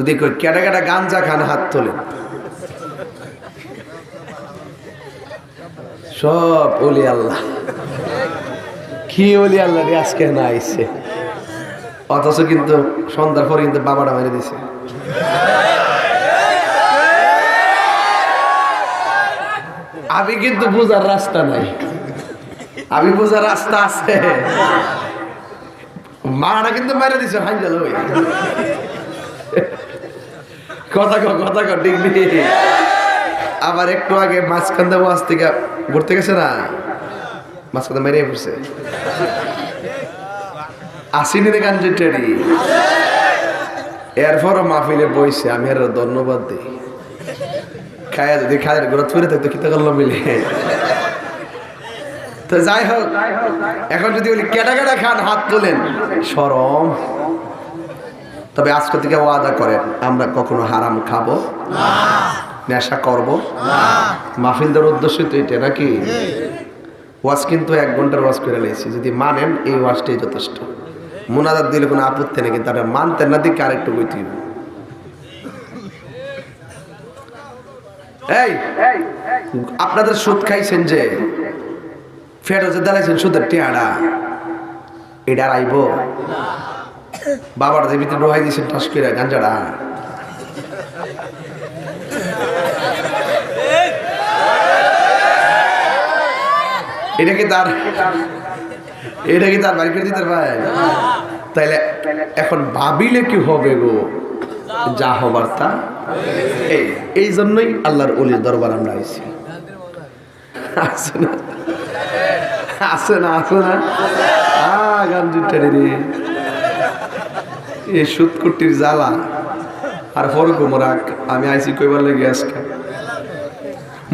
যদি কই কেডা কেডা গাঞ্জা খান হাত তোলেন। সব ওলি আল্লাহ। কি ওলি আল্লাহ রে আজকে না আইছে, অথচ কিন্তু সন্ধ্যার পরে কিন্তু বাবাটা মেরে দিছে। আমি কিন্তু বুঝার রাস্তা নাই, আমি বুঝার রাস্তা আছে। মারা কিন্তু মেরে দিছে হাঙ্গাল হই। কথা কর ডিগ্রি। আবার একটু আগে মাঝখান ওয়াজ থেকে ঘুরতে গেছে না, মাঝখান মেরে পড়ছে। আসিনি রে গাঞ্জেটারি, এরপরও মাহফিলে বইছে। আমি আর ধন্যবাদ দিই। খায়া যদি খায়ের ঘোরা ছুঁড়ে থাকতো কিতা করলো মিলে। তো যাই হোক, এখন যদি বলি কেটা কেটা খান হাত তোলেন, শরম। তবে আজকে থেকে ওয়াদা করেন আমরা কখনো হারাম খাবো না, নেশা করবো না। মাহফিল দেওয়ার উদ্দেশ্য তো এটা নাকি? ওয়াজ কিন্তু 1 ঘন্টার ওয়াজ করে নিয়েছি। যদি মানেন এই ওয়াজটাই যথেষ্ট। মুনাজাত দিলে কোনো আপত্তি নেই, কিন্তু তারা মানতেন না দিকে আরেকটু বইতে। এই আপনাদের সুদ খাইছেন যে ফেরো যে দাঁড়াইছেন সুদের টিয়াড়া, এটা আইব বাবার যে ভিতরে রোহাই দিয়েছেন ঠাস করে গাঞ্জাড়া। এটা কি তার বাড়ি করে দিতে ভাই? তাইলে এখন ভাবিলে কি হবে গো, যা হবার তা। এই জন্যই আল্লাহর ওলির দরবার আমরা আইছি। আছে না এই সুদকুটির জ্বালা আর ফরকুমরাক আমি আইছি কইবার লেগে আজকে।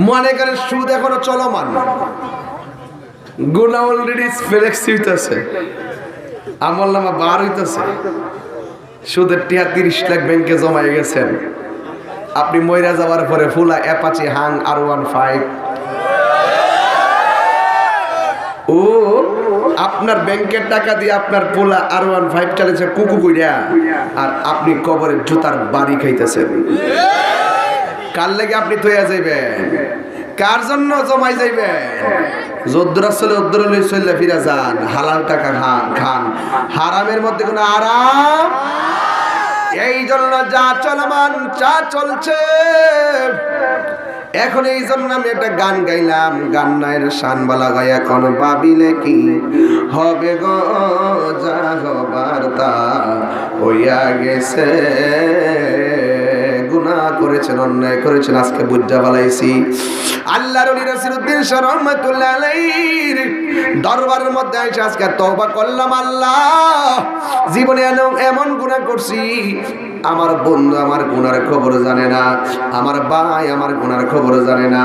মনে করে সুদ এখনো চলমান, গুনাহ অলরেডি ফ্লেক্সি হইতেছে, আমল নামা বার হইতেছে। সুদের টিয়া 30 লাখ ব্যাংকে জমাই গেছেন। আপনি মইরা যাওয়ার পরে ফুলা অ্যাপাচি হাং R15 ও আপনার ব্যাংকের টাকা দিয়ে আপনার পোলা R15 চালিয়েছে কুকু কইরা, আর আপনি কবরের জুতার বাড়ি খাইতেছেন। কার লেগে আপনি তৈয়া যাইবেন? কার জন্য জমাই যাইবেন? যদ্দুরা চলে উদ্দুরা লই চলে ফিরা যান। হালাল টাকা খান, হারামের মধ্যে কোনো আরাম। এই জন্য যা চলমান যা চলছে এখন, এই জন্য আমি একটা গান গাইলাম, গান নায়ের শানবালা গায় এখন ভাবিলে কি হবে গো, যা হবার তা হইয়া গেছে। গুনাহ করেছেন, অন্যায় করেছেন, আজকে বুঝা ফেলাইছি। আল্লাহর ওলি নাসিরউদ্দিন শাহ রহমাতুল্লাহ আলাইহির দরবারের মধ্যে এসে আজকে তওবা করলাম। আল্লাহ, জীবনে এমন গুনাহ করছি, আমার বন্ধু আমার গুনার খবর জানে না, আমার ভাই আমার গুনার খবর জানে না,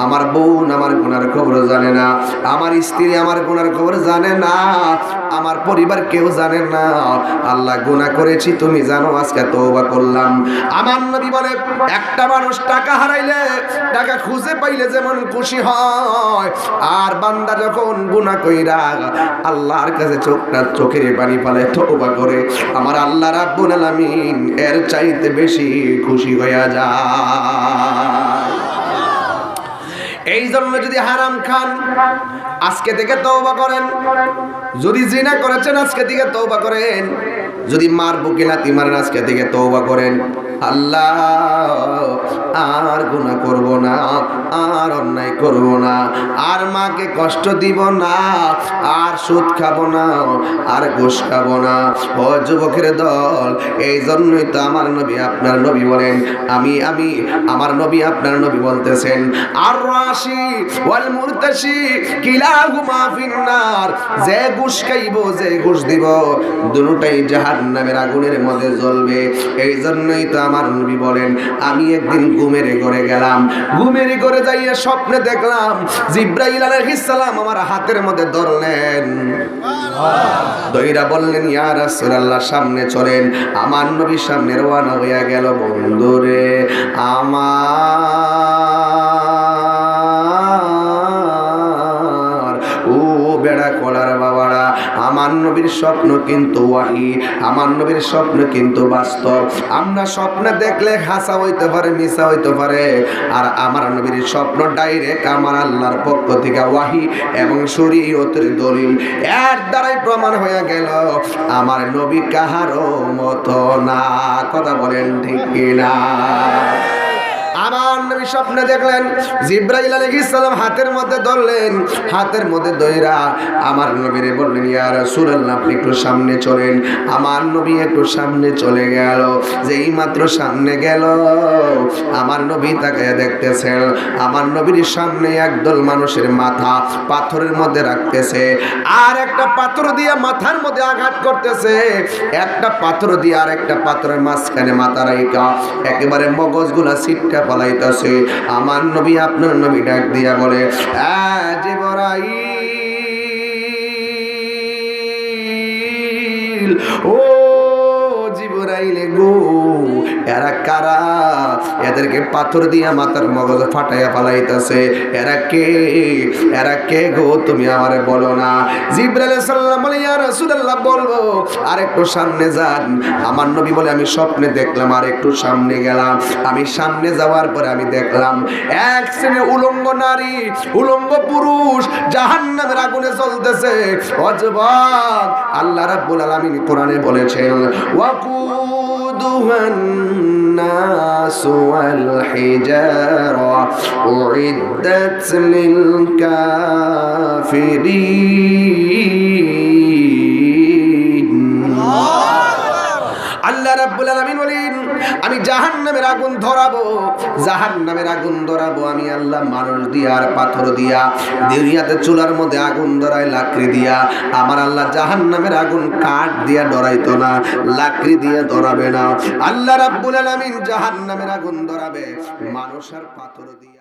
আমার বোন আমার গুনার খবর জানে না, আমার স্ত্রী আমার গুনার খবর জানে না, আমার পরিবার কেউ জানে না। আল্লাহ, গুনাহ করেছি তুমি জানো, আজকে তওবা করলাম। আমার নবী বলে, একটা মানুষ টাকা হারাইলে, টাকা খুঁজে পাইলে যেমন খুশি হয়, আর বান্দা যখন গুনাহ কইরা আল্লাহর কাছে চোখের পানি ফেলে তওবা করে, আমার আল্লাহ রাব্বুল আলামিন এর চাইতে বেশি খুশি হইয়া যায়। এই জন্য যদি হারাম খান আজকে থেকে তওবা করেন, যদি জিনা করেছেন আজকে থেকে তওবা করেন, যদি মার বুকে লাথি মারেন আজকে থেকে তওবা করেন। আল্লাহ, আর গুনাহ করব না, আর অন্যায় করব না, আর মাকে কষ্ট দিব না, আর সুদ খাবো না, আর ঘুষ খাবো না। ও যুবকের দল, এই জন্যই তো আমার নবী আপনার নবী বলেন, আমি আমার নবী আপনার নবী বলতেছেন, আর রাশি ওয়াল মুরতাশি কিলাহুমা ফিন্নার। যে ঘুষ খাইব, যে ঘুষ দিব, দুটোই জাহান্নামের আগুনের মধ্যে জ্বলবে। এই জন্যই তো আমার নবী বলেন, আমি একদিন ঘুমের ঘরে গেলাম, ঘুমের ঘরে যাইয়া স্বপ্নে দেখলাম জিবরাইল আলাইহিস সালাম আমার হাতের মধ্যে ধরলেন, দইরা বললেন, ইয়া রাসূলুল্লাহ সামনে চলেন। আমার নবী সামনে রওনা হইয়া গেল। বন্ধুরে আমার, ও বেড়া কলার বাবারা, আমার নবী নবীর স্বপ্ন কিন্তু ওয়াহি, আমার নবীর স্বপ্ন কিন্তু বাস্তব। আমরা স্বপ্নে দেখলে হাসা হইতে পারে, মিছা হইতে পারে, আর আমার নবীর স্বপ্ন ডাইরেক্ট আমার আল্লাহর পক্ষ থেকে ওয়াহি এবং শরীয়তের দলিল। এর দ্বারাই প্রমাণ হয়ে গেল আমার নবী কাহারও মতো না। কথা বলেন ঠিক কিনা? আমার নবী স্বপ্নে দেখলেন জিবরাইল আলাইহিস সালাম হাতের মধ্যে ধরলেন, হাতের মধ্যে ধইরা আমার নবীরে বললেন, ইয়া রাসূলুল্লাহ আপনি একটু সামনে চলেন। আমার নবী একটু সামনে চলে গেল। যেই মাত্র সামনে গেল, আমার নবী তাকায়া দেখতেছেন আমার নবীর সামনে একদল মানুষের মাথা পাথরের মধ্যে রাখতেছে, আর একটা পাথর দিয়ে মাথার মধ্যে আঘাত করতেছে, একটা পাথর দিয়ে আর একটা পাথরের মাঝখানে মাথা রাইখা একেবারে মগজগুলা সিটটা পালাইতেছে। আমার নবী আপনার নবী ডাক দিয়া বলে, জিবরাইল, ও জিবরাইল গো, এরা কারা? এদেরকে পাথর দিয়া মাথার মগজ ফাটাইয়া পালাইতেছে, এরা কে গো? তুমি আমারে বলো না। জিবরাইল সাল্লাল্লাহু আলাইহি ইয়া রাসূলুল্লাহ বলবো, আর একটু সামনে যান। আমার নবী বলে, আমি স্বপ্নে দেখলাম, আর একটু সামনে গেলাম। আমি সামনে যাওয়ার পরে আমি দেখলাম এক শ্রেণীর উলঙ্গ নারী, উলঙ্গ পুরুষ জাহান্নামের আগুনে জ্বলতেছে। অজবাক, আল্লাহ রাব্বুল আলামিন কোরআনে বলেছেন, ওয়াকুদুহান নাসু ওয়াল হিজারা উইদ্দাত লিল কাফিরিন। আল্লাহ রাব্বুল আলামিন বলেন, আমি জাহান্নামের আগুন ধরাবো, জাহান্নামের আগুন ধরাবো আমি আল্লাহ মানুষ দিয়া আর পাথর দিয়া। দুনিয়াতে চুলার মধ্যে আগুন ধরায় লাকড়ি দিয়া, আমার আল্লাহ জাহান্নামের আগুন কাঠ দিয়া ধরাইতো না, লাকড়ি দিয়ে ধরাবে না। আল্লাহ রাব্বুল আলামিন জাহান্নামের আগুন ধরাবে মানুষ আর পাথর দিয়া।